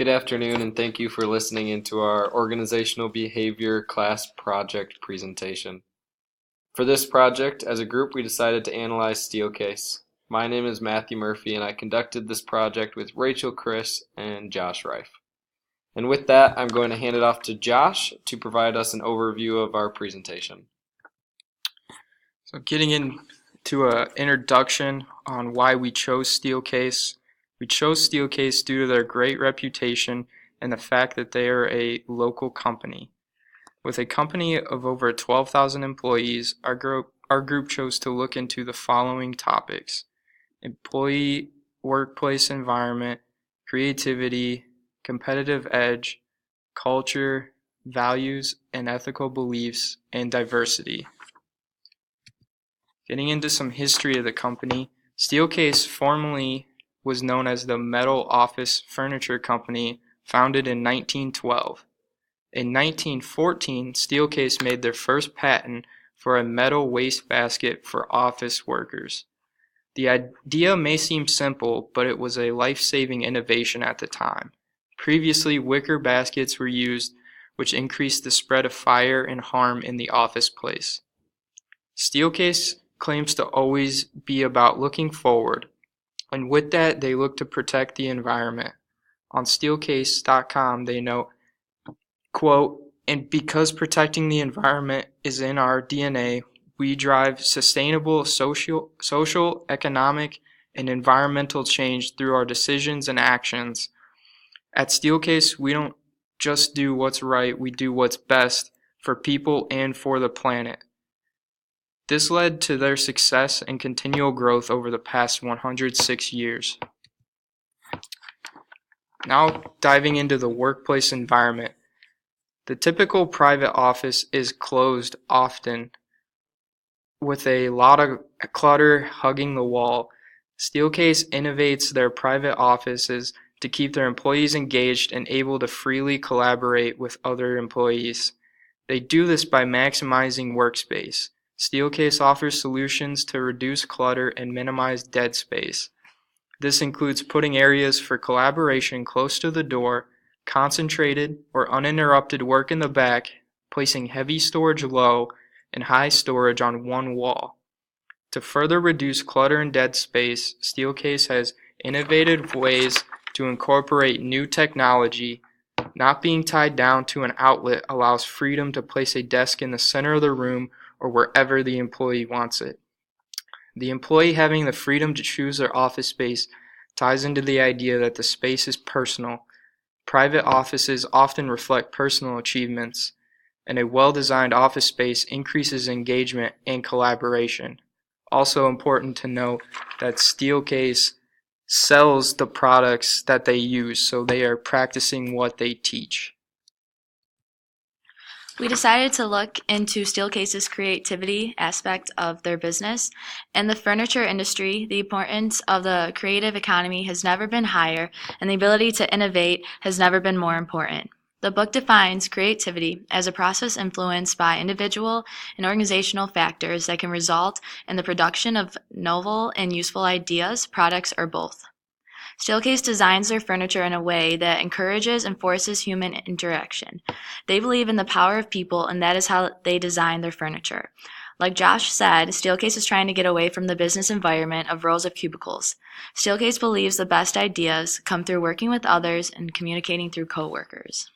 Good afternoon, and thank you for listening into our organizational behavior class project presentation. For this project, as a group, we decided to analyze Steelcase. My name is Matthew Murphy, and I conducted this project with Rachel Chris and Josh Reif. And with that, I'm going to hand it off to Josh to provide us an overview of our presentation. So getting into an introduction on why we chose Steelcase. We chose Steelcase due to their great reputation and the fact that they are a local company. With a company of over 12,000 employees, our group chose to look into the following topics: employee workplace environment, creativity, competitive edge, culture, values and ethical beliefs, and diversity. Getting into some history of the company, Steelcase formerly was known as the Metal Office Furniture Company, founded in 1912. In 1914, Steelcase made their first patent for a metal wastebasket for office workers. The idea may seem simple, but it was a life-saving innovation at the time. Previously, wicker baskets were used, which increased the spread of fire and harm in the office place. Steelcase claims to always be about looking forward, and with that, they look to protect the environment. On Steelcase.com, they note, quote, "And because protecting the environment is in our DNA, we drive sustainable social, economic, and environmental change through our decisions and actions. At Steelcase, we don't just do what's right, we do what's best for people and for the planet." This led to their success and continual growth over the past 106 years. Now diving into the workplace environment. The typical private office is closed often, with a lot of clutter hugging the wall. Steelcase innovates their private offices to keep their employees engaged and able to freely collaborate with other employees. They do this by maximizing workspace. Steelcase offers solutions to reduce clutter and minimize dead space. This includes putting areas for collaboration close to the door, concentrated or uninterrupted work in the back, placing heavy storage low and high storage on one wall. To further reduce clutter and dead space, Steelcase has innovative ways to incorporate new technology. Not being tied down to an outlet allows freedom to place a desk in the center of the room or wherever the employee wants it. The employee having the freedom to choose their office space ties into the idea that the space is personal. Private offices often reflect personal achievements, and a well-designed office space increases engagement and collaboration. Also important to note that Steelcase sells the products that they use, so they are practicing what they teach. We decided to look into Steelcase's creativity aspect of their business. In the furniture industry, the importance of the creative economy has never been higher, and the ability to innovate has never been more important. The book defines creativity as a process influenced by individual and organizational factors that can result in the production of novel and useful ideas, products, or both. Steelcase designs their furniture in a way that encourages and forces human interaction. They believe in the power of people, and that is how they design their furniture. Like Josh said, Steelcase is trying to get away from the business environment of rows of cubicles. Steelcase believes the best ideas come through working with others and communicating through coworkers.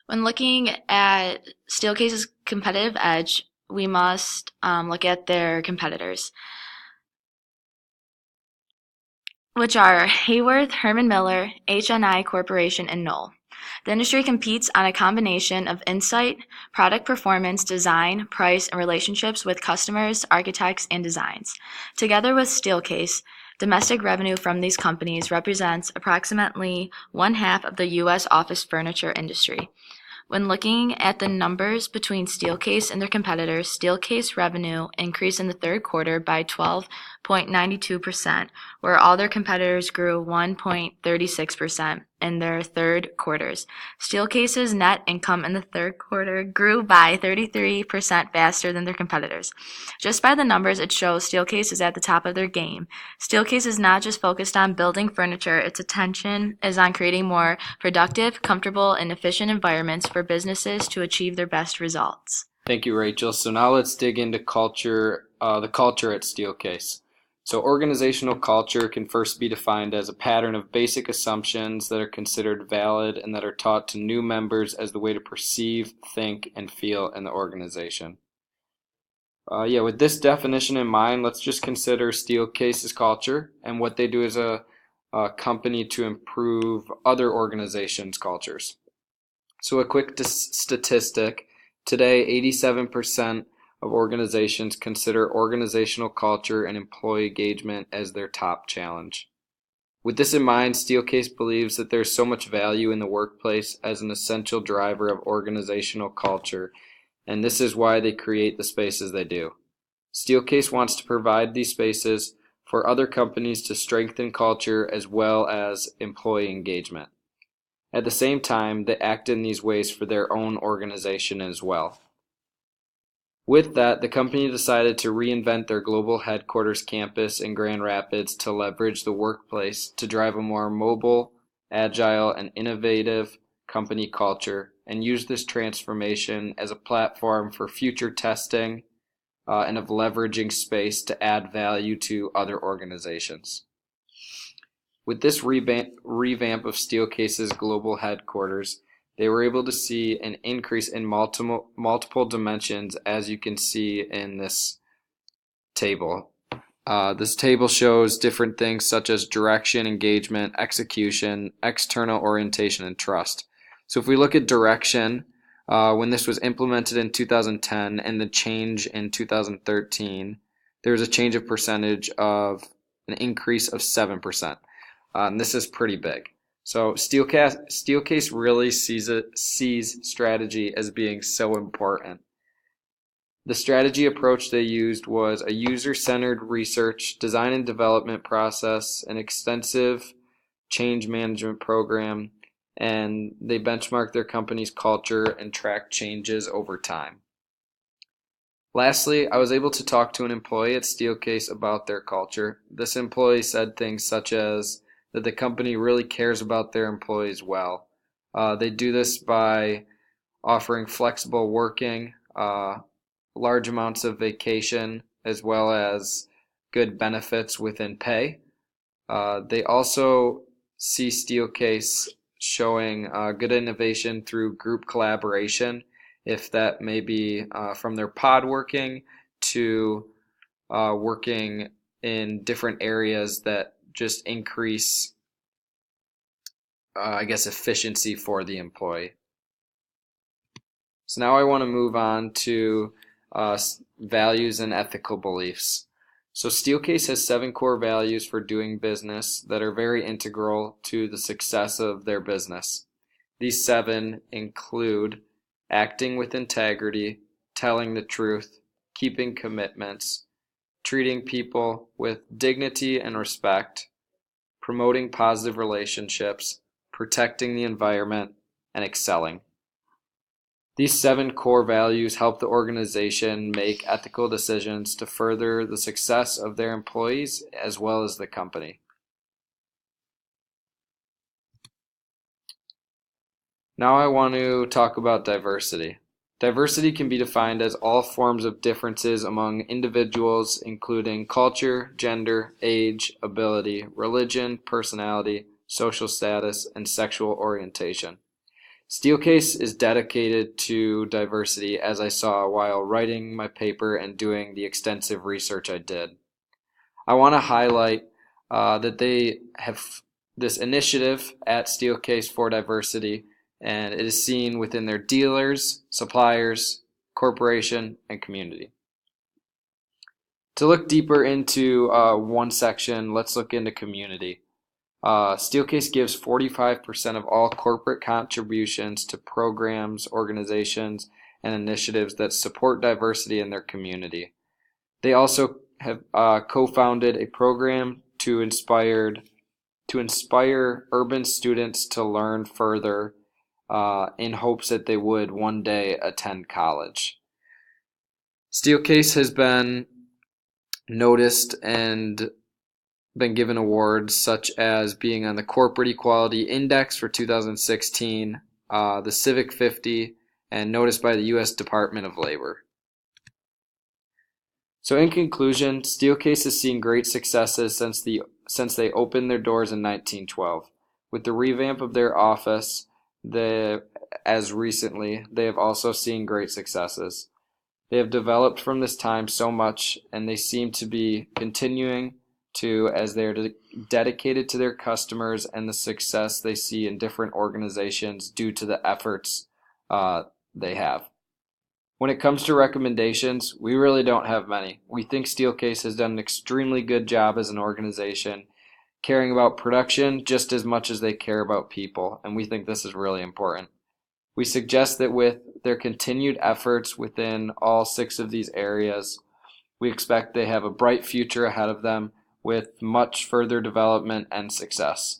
When looking at Steelcase's competitive edge, we must look at their competitors, which are Hayworth, Herman Miller, HNI Corporation, and Knoll. The industry competes on a combination of insight, product performance, design, price, and relationships with customers, architects, and designs. Together with Steelcase, domestic revenue from these companies represents approximately one-half of the U.S. office furniture industry. When looking at the numbers between Steelcase and their competitors, Steelcase revenue increased in the third quarter by 12.92%, where all their competitors grew 1.36%. in their third quarters. Steelcase's net income in the third quarter grew by 33% faster than their competitors. Just by the numbers, it shows Steelcase is at the top of their game. Steelcase is not just focused on building furniture, its attention is on creating more productive, comfortable, and efficient environments for businesses to achieve their best results. Thank you, Rachel. So now let's dig into culture, the culture at Steelcase. So organizational culture can first be defined as a pattern of basic assumptions that are considered valid and that are taught to new members as the way to perceive, think, and feel in the organization. With this definition in mind, let's just consider Steelcase's culture and what they do as a company to improve other organizations' cultures. So a quick statistic, today 87% of organizations consider organizational culture and employee engagement as their top challenge. With this in mind, Steelcase believes that there's so much value in the workplace as an essential driver of organizational culture, and this is why they create the spaces they do. Steelcase wants to provide these spaces for other companies to strengthen culture as well as employee engagement. At the same time, they act in these ways for their own organization as well. With that, the company decided to reinvent their global headquarters campus in Grand Rapids to leverage the workplace to drive a more mobile, agile, and innovative company culture, and use this transformation as a platform for future testing and of leveraging space to add value to other organizations. With this revamp of Steelcase's global headquarters, they were able to see an increase in multiple dimensions, as you can see in this table. This table shows different things such as direction, engagement, execution, external orientation, and trust. So if we look at direction, when this was implemented in 2010 and the change in 2013, there was a change of percentage of an increase of 7%. And this is pretty big. So Steelcase really sees strategy as being so important. The strategy approach they used was a user-centered research, design and development process, an extensive change management program, and they benchmarked their company's culture and tracked changes over time. Lastly, I was able to talk to an employee at Steelcase about their culture. This employee said things such as that the company really cares about their employees well. They do this by offering flexible working, large amounts of vacation, as well as good benefits within pay. They also see Steelcase showing good innovation through group collaboration, if that may be from their pod working to working in different areas that just increase, efficiency for the employee. So now I want to move on to values and ethical beliefs. So Steelcase has 7 core values for doing business that are very integral to the success of their business. These 7 include acting with integrity, telling the truth, keeping commitments, treating people with dignity and respect, promoting positive relationships, protecting the environment, and excelling. These 7 core values help the organization make ethical decisions to further the success of their employees as well as the company. Now I want to talk about diversity. Diversity can be defined as all forms of differences among individuals, including culture, gender, age, ability, religion, personality, social status, and sexual orientation. Steelcase is dedicated to diversity, as I saw while writing my paper and doing the extensive research I did. I want to highlight that they have this initiative at Steelcase for diversity, and it is seen within their dealers, suppliers, corporation, and community. To look deeper into one section, let's look into community. Steelcase gives 45% of all corporate contributions to programs, organizations, and initiatives that support diversity in their community. They also have co-founded a program to inspire to inspire urban students to learn further in hopes that they would one day attend college. Steelcase has been noticed and been given awards such as being on the Corporate Equality Index for 2016, the Civic 50, and noticed by the U.S. Department of Labor. So in conclusion, Steelcase has seen great successes since they opened their doors in 1912. With the revamp of their office, as recently, they have also seen great successes. They have developed from this time so much, and they seem to be continuing to, as they are dedicated to their customers and the success they see in different organizations due to the efforts they have. When it comes to recommendations, we really don't have many. We think Steelcase has done an extremely good job as an organization, caring about production just as much as they care about people, and we think this is really important. We suggest that with their continued efforts within all 6 of these areas, we expect they have a bright future ahead of them with much further development and success.